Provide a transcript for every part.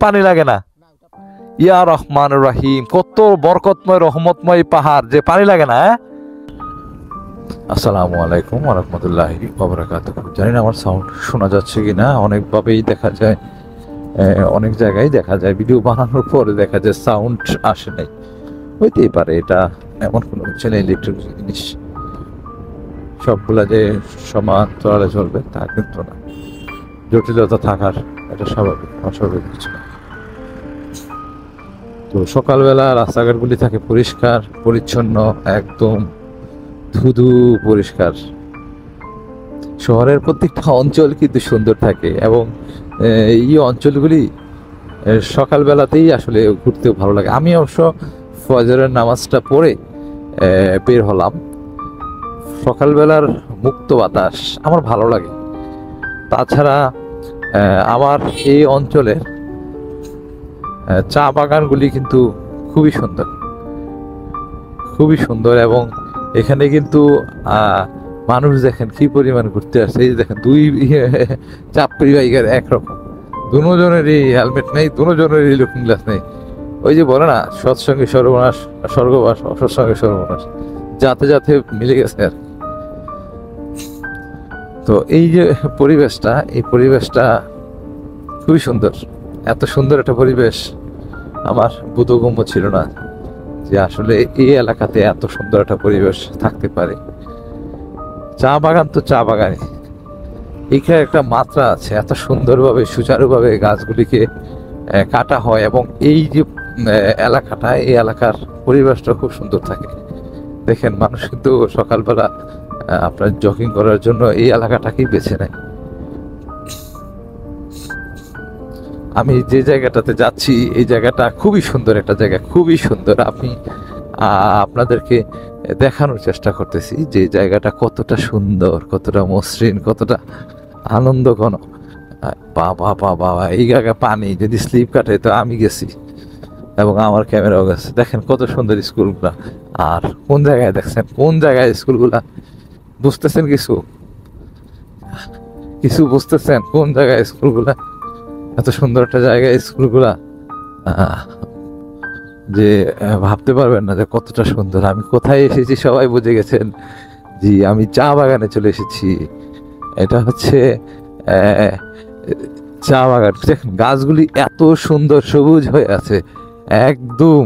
পানি লাগে না? ইয়া রহমান রাহিম, কত বরকতময় রহমতময় পাহাড় যে পানি লাগে না। আসসালামু আলাইকুম ওয়া রাহমাতুল্লাহি ওয়া বারাকাতুহু। জানি না আমার সাউন্ড শোনা যাচ্ছে কিনা। অনেকভাবেই দেখা যায়, অনেক জায়গায় দেখা যায় ভিডিও বানানোর পরে দেখা যায় সাউন্ড আসে নাই। হইতেই পারে, এটা এমন কোনো কিছু নেই। ইলেকট্রিক জিনিস সবগুলা যে সমান্তরালে চলবে তা কিন্তু না, জটিলতা থাকার এটা স্বাভাবিক, অস্বাভাবিক কিছু না। তো সকালবেলা রাস্তাঘাটগুলি থাকে পরিষ্কার পরিচ্ছন্ন, একদম ধুধু পরিষ্কার। শহরের প্রত্যেকটা অঞ্চল কিন্তু সুন্দর থাকে এবং এই অঞ্চলগুলি সকালবেলাতেই আসলে ঘুরতেও ভালো লাগে। আমি অবশ্য ফজরের নামাজটা পড়ে বের হলাম। সকালবেলার মুক্ত বাতাস আমার ভালো লাগে। তাছাড়া আমার এই অঞ্চলের চা বাগানগুলি কিন্তু খুবই সুন্দর, খুবই সুন্দর। এবং এখানে কিন্তু মানুষ দেখেন কি পরিমাণ ঘুরতে আসছে। এই দেখেন দুই চাপড়ি বাইকের একরকম, দুজনেরই হেলমেট নেই, দুজনেরই লুকিং গ্লাস নেই। ওই যে বলে না, সৎসঙ্গে সর্বনাশ, স্বর্গবাস, অসৎসঙ্গে সর্বনাশ, যাতে যাতে মিলে গেছে আর। তো এই যে পরিবেশটা, এই পরিবেশটা খুবই সুন্দর। এত সুন্দর একটা পরিবেশ আমার বোধগম্য ছিল না যে আসলে এই এলাকাতে এত সুন্দর একটা পরিবেশ থাকতে পারে। চা বাগান তো চা বাগানই, এখানে একটা মাত্রা আছে। এত সুন্দরভাবে সুচারুভাবে গাছগুলিকে কাটা হয় এবং এই যে এলাকাটা, এই এলাকার পরিবেশটা খুব সুন্দর থাকে। দেখেন মানুষ কিন্তু সকালবেলা আপনার জগিং করার জন্য এই এলাকাটাকেই বেছে নেয়। আমি যে জায়গাটাতে যাচ্ছি এই জায়গাটা খুবই সুন্দর একটা জায়গা, খুবই সুন্দর। আমি আপনাদেরকে দেখানোর চেষ্টা করতেছি যে জায়গাটা কতটা সুন্দর, কতটা মসৃণ, কতটা আনন্দঘন। বাবা বাবা, এই জায়গায় পানি যদি স্লিপ কাটে তো আমি গেছি এবং আমার ক্যামেরাও গেছে। দেখেন কত সুন্দর স্কুলগুলা। আর কোন জায়গায় দেখছেন, কোন জায়গায় স্কুলগুলা? বুঝতেছেন কিছু? কিছু বুঝতেছেন কোন জায়গায় স্কুলগুলা? এত সুন্দর একটা জায়গায় স্কুলগুলা যে ভাবতে পারবেন না যে কতটা সুন্দর। আমি কোথায় এসেছি সবাই বুঝে গেছেন। জি, আমি চা বাগানে চলে এসেছি। এটা হচ্ছে চা বাগান। দেখেন গাছগুলি এত সুন্দর সবুজ হয়ে আছে, একদম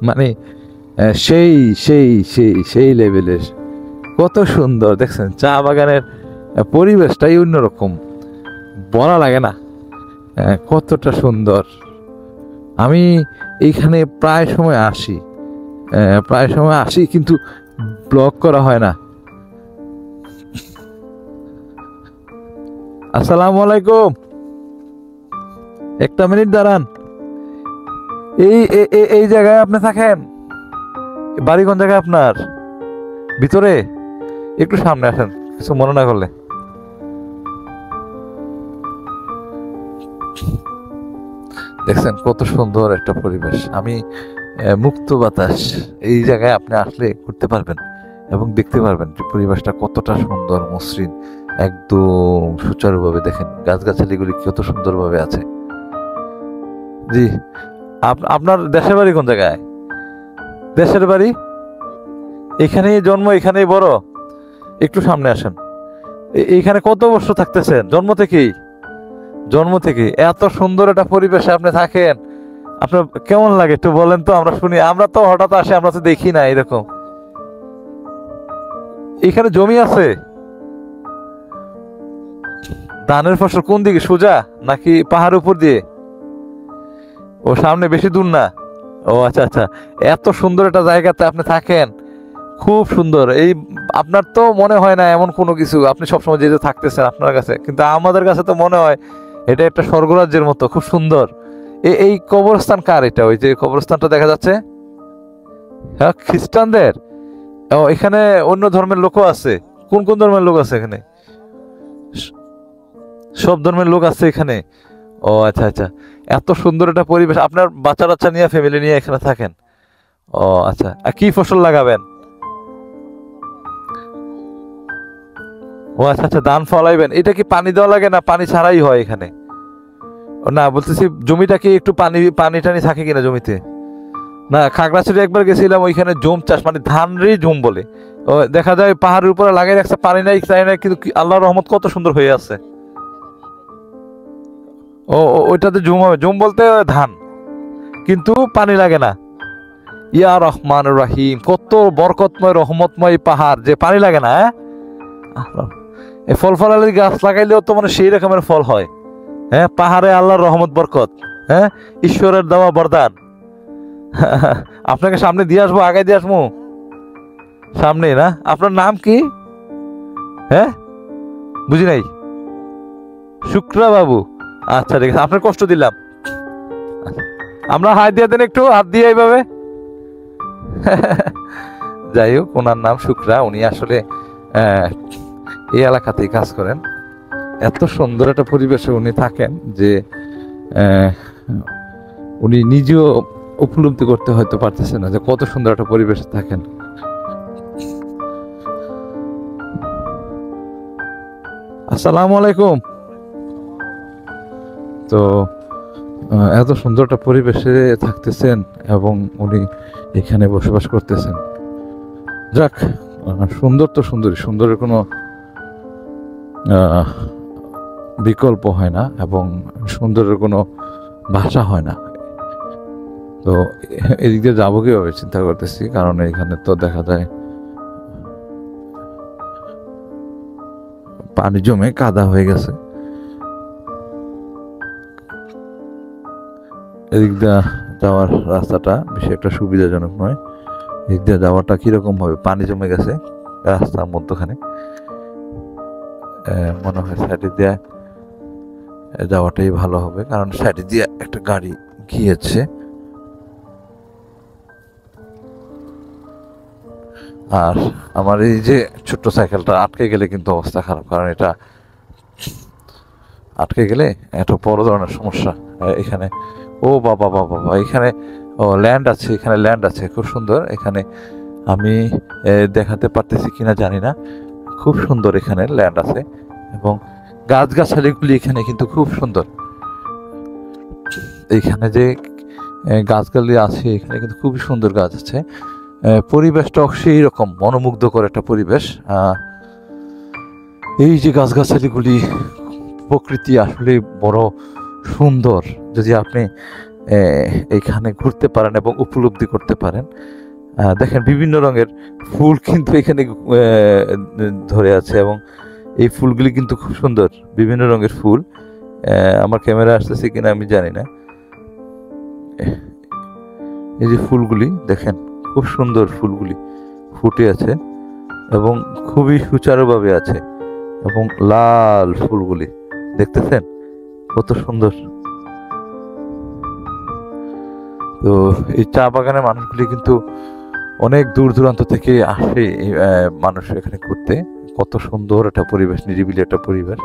মানে সেই সেই সেই সেই লেভেলের। কত সুন্দর দেখছেন, চা বাগানের পরিবেশটাই অন্যরকম, বলা লাগে না কতটা সুন্দর। আমি এইখানে প্রায় সময় আসি কিন্তু ব্লগ করা হয় না। আসসালামু আলাইকুম, একটা মিনিট দাঁড়ান। এই জায়গায় আপনি থাকেন? বাড়ি কোন জায়গায় আপনার? ভিতরে? একটু সামনে আসেন কিছু মনে না করলে। দেখছেন কত সুন্দর একটা পরিবেশ। আমি মুক্ত বাতাস, এই জায়গায় আপনি আসলে ঘুরতে পারবেন এবং দেখতে পারবেন যে পরিবেশটা কতটা সুন্দর, মসৃণ, একদম সুচারুভাবে। দেখেন গাছগাছালিগুলি কত সুন্দরভাবে আছে। জি, আপনার দেশের বাড়ি কোন জায়গায়? দেশের বাড়ি এখানেই জন্ম, এখানেই বড়? একটু সামনে আসেন। এইখানে কত বছর থাকতেছেন? জন্ম থেকেই? জন্ম থেকে এত সুন্দর একটা পরিবেশে আপনি থাকেন, আপনার কেমন লাগে একটু বলেন তো, আমরা শুনি। আমরা তো হঠাৎ আসি, আমরা তো দেখি না এরকম। এখানে জমি আছে? ধানের ফসল কোন দিকে, সোজা নাকি পাহাড়ের উপর দিয়ে? ও সামনে, বেশি দূর না। ও আচ্ছা আচ্ছা, এত সুন্দর একটা জায়গাতে আপনি থাকেন, খুব সুন্দর। এই আপনার তো মনে হয় না এমন কোনো কিছু, আপনি সবসময় যেহেতু থাকতেছেন আপনার কাছে, কিন্তু আমাদের কাছে তো মনে হয় এটা একটা স্বর্গরাজ্যের মতো, খুব সুন্দর। এই কবরস্থান কার এটা? ওই যে কবরস্থানটা দেখা যাচ্ছে, হ্যাঁ খ্রিস্টানদের। ও, এখানে অন্য ধর্মের লোকও আছে? কোন কোন ধর্মের লোক আছে এখানে? সব ধর্মের লোক আছে এখানে? ও আচ্ছা আচ্ছা, এত সুন্দর একটা পরিবেশ। আপনার বাচ্চা বাচ্চা নিয়ে, ফ্যামিলি নিয়ে এখানে থাকেন? ও আচ্ছা, আর কি ফসল লাগাবেন? ও আচ্ছা আচ্ছা, ধান ফলাইবেন। এটা কি পানি দেওয়া লাগে না পানি ছাড়াই হয় এখানে? ও না, বলতেছি জমিটা কি একটু পানি পানি টানি থাকে কিনা জমিতে? না, খাগড়াছড়ি একবার গেছিলাম, ওইখানে জুম চাষ, মানে ধানরই জুম বলে। ও দেখা যায় পাহাড়ের উপরে লাগাই রাখছে, পানি নাই চাই না, কিন্তু আল্লাহর রহমত কত সুন্দর হয়ে আছে। ওইটাতে জুম হবে, জুম বলতে ধান, কিন্তু পানি লাগে না। ইয়া রহমান রাহিম, কত বরকতময় রহমতময় পাহাড় যে পানি লাগে না। হ্যাঁ, এই ফল ফলালি গাছ লাগাইলেও তো মানে সেই রকমের ফল হয়। হ্যাঁ, পাহাড়ে আল্লাহর রহমত বরকত, হ্যাঁ, ঈশ্বরের দেওয়া বরদান। আপনাকে সামনে দিয়ে আসবো, আগে দিয়ে আসবো সামনে না? আপনার নাম কি? হ্যাঁ, বুঝি নাই। শুক্রা বাবু, আচ্ছা ঠিক আছে, আপনার কষ্ট দিলাম। আমরা হাত দিয়ে দেন, একটু হাত দিয়ে এইভাবে। যাই হোক, ওনার নাম শুক্রা, উনি আসলে এই এলাকাতেই কাজ করেন। এত সুন্দর একটা পরিবেশে উনি থাকেন যে উনি নিজেও উপলব্ধি করতে হয়তো পারতেছেন না যে কত সুন্দর একটা পরিবেশে থাকেন। আসসালামু আলাইকুম। তো এত সুন্দর একটা পরিবেশে থাকতেছেন এবং উনি এখানে বসবাস করতেছেন। যাক, সুন্দর তো সুন্দরী, সুন্দরের কোনো বিকল্প হয় না এবং সুন্দরের কোনো ভাষা হয় না। তো এদিক দিয়ে যাবো কিভাবে চিন্তা করতেছি, কারণ এখানে তো দেখা যায় পানি জমে কাদা হয়ে গেছে। এদিক দিয়ে যাওয়ার রাস্তাটা বেশি একটা সুবিধাজনক নয়। এদিক দিয়ে যাওয়াটা কিরকম হবে, পানি জমে গেছে রাস্তার মধ্যখানে। মনে হয় সাইডে দিয়ে যাওয়াটাই ভালো হবে, কারণ সাইডে দিয়ে একটা গাড়ি গিয়েছে। আর আমার এই যে ছোট্ট সাইকেলটা আটকে গেলে কিন্তু অবস্থা খারাপ, কারণ এটা আটকে গেলে একটা বড় ধরনের সমস্যা এখানে। ও বাবা বাবা বাবা, এখানে ল্যান্ড আছে, এখানে ল্যান্ড আছে খুব সুন্দর। এখানে আমি দেখাতে পারতেছি কিনা জানি না, খুব সুন্দর এখানে ল্যান্ড আছে এবং গাছগাছালিগুলি এখানে কিন্তু খুব সুন্দর। এইখানে যে গাছগাছালি আছে এখানে কিন্তু খুবই সুন্দর গাছ আছে। পরিবেশটা সেই রকম মনোমুগ্ধকর একটা পরিবেশ। এই যে গাছগাছালিগুলি, প্রকৃতি আসলে বড় সুন্দর যদি আপনি এইখানে ঘুরতে পারেন এবং উপলব্ধি করতে পারেন। দেখেন বিভিন্ন রঙের ফুল কিন্তু এখানে ধরে আছে এবং এই ফুলগুলি কিন্তু খুব সুন্দর, বিভিন্ন রঙের ফুল। আমার ক্যামেরা আসতেছে কিনা আমি জানি না। এই যে ফুলগুলি দেখেন, খুব সুন্দর ফুলগুলি ফুটে আছে এবং খুবই সুচারুভাবে আছে এবং লাল ফুলগুলি দেখতেছেন কত সুন্দর। তো এই চা বাগানের মানুষগুলি কিন্তু অনেক দূর দূরান্ত থেকে আসে মানুষ এখানে ঘুরতে। কত সুন্দর একটা পরিবেশ, নিরিবিলি একটা পরিবেশ।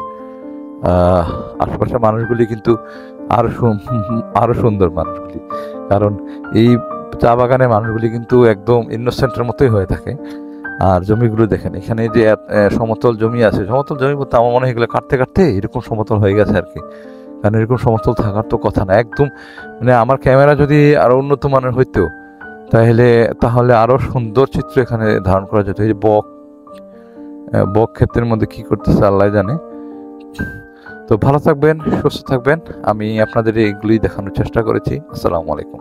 আশেপাশের মানুষগুলি কিন্তু আরো সুন্দর মানুষগুলি, কারণ এই চা বাগানের মানুষগুলি কিন্তু একদম ইনোসেন্টের মতোই হয়ে থাকে। আর জমিগুলো দেখেন, এখানে যে সমতল জমি আছে, সমতল জমি বলতে আমার মনে হয় এগুলো কাটতে কাটতে এরকম সমতল হয়ে গেছে আর কি, কারণ এরকম সমতল থাকার তো কথা না। একদম মানে আমার ক্যামেরা যদি আরো উন্নত মানের হইতো তাহলে আরো সুন্দর চিত্র এখানে ধারণ করা যেত। এই যে বক ক্ষেতের মধ্যে কি করতেছে আল্লাহ জানে। তো ভালো থাকবেন, সুস্থ থাকবেন। আমি আপনাদের এইগুলি দেখানোর চেষ্টা করেছি। আসসালামু আলাইকুম।